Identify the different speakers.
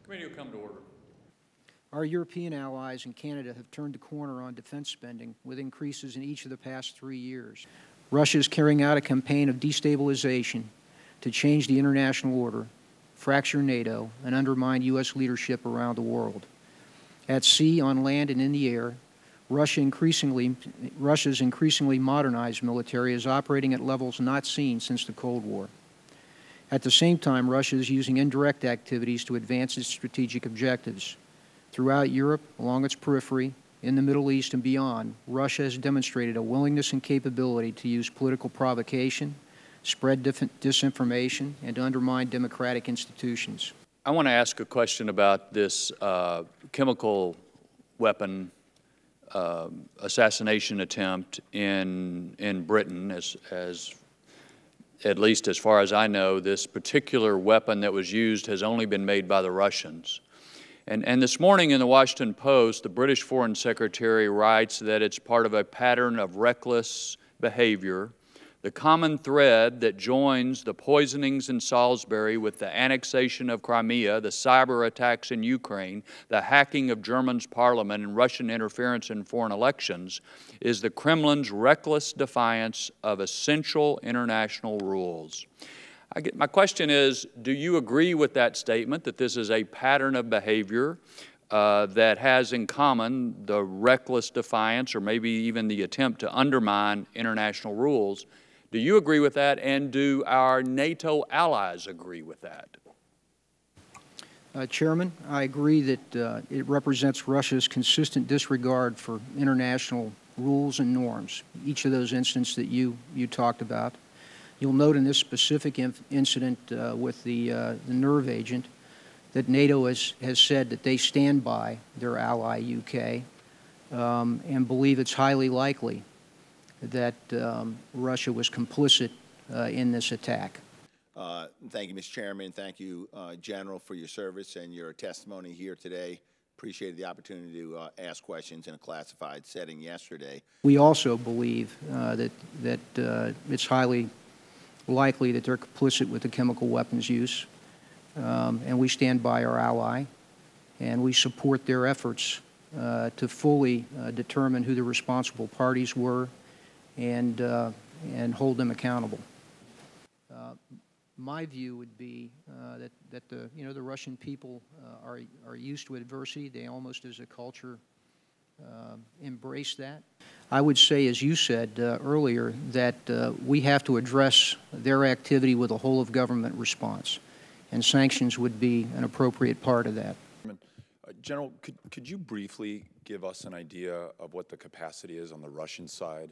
Speaker 1: Committee will come to order.
Speaker 2: Our European allies and Canada have turned the corner on defense spending with increases in each of the past 3 years. Russia is carrying out a campaign of destabilization to change the international order, fracture NATO, and undermine U.S. leadership around the world. At sea, on land, and in the air, Russia's increasingly modernized military is operating at levels not seen since the Cold War. At the same time, Russia is using indirect activities to advance its strategic objectives. Throughout Europe, along its periphery, in the Middle East and beyond, Russia has demonstrated a willingness and capability to use political provocation, spread disinformation, and to undermine democratic institutions.
Speaker 1: I want to ask a question about this chemical weapon assassination attempt in Britain. At least as far as I know, this particular weapon that was used has only been made by the Russians. And this morning in the Washington Post, the British Foreign Secretary writes that it's part of a pattern of reckless behavior, the common thread that joins the poisonings in Salisbury with the annexation of Crimea, the cyber attacks in Ukraine, the hacking of Germany's parliament, and Russian interference in foreign elections is the Kremlin's reckless defiance of essential international rules. My question is, do you agree with that statement, that this is a pattern of behavior that has in common the reckless defiance or maybe even the attempt to undermine international rules? Do you agree with that, and do our NATO allies agree with that?
Speaker 2: Chairman, I agree that it represents Russia's consistent disregard for international rules and norms, each of those incidents that you talked about. You'll note in this specific incident with the nerve agent that NATO has said that they stand by their ally UK and believe it's highly likely that Russia was complicit in this attack.
Speaker 3: Thank you, Mr. Chairman. Thank you, General, for your service and your testimony here today. Appreciated the opportunity to ask questions in a classified setting yesterday.
Speaker 2: We also believe that it's highly likely that they're complicit with the chemical weapons use, and we stand by our ally, and we support their efforts to fully determine who the responsible parties were and hold them accountable. My view would be that the Russian people are used to adversity. They almost as a culture embrace that. I would say, as you said earlier, that we have to address their activity with a whole-of-government response, and sanctions would be an appropriate part of that.
Speaker 4: General, could you briefly give us an idea of what the capacity is on the Russian side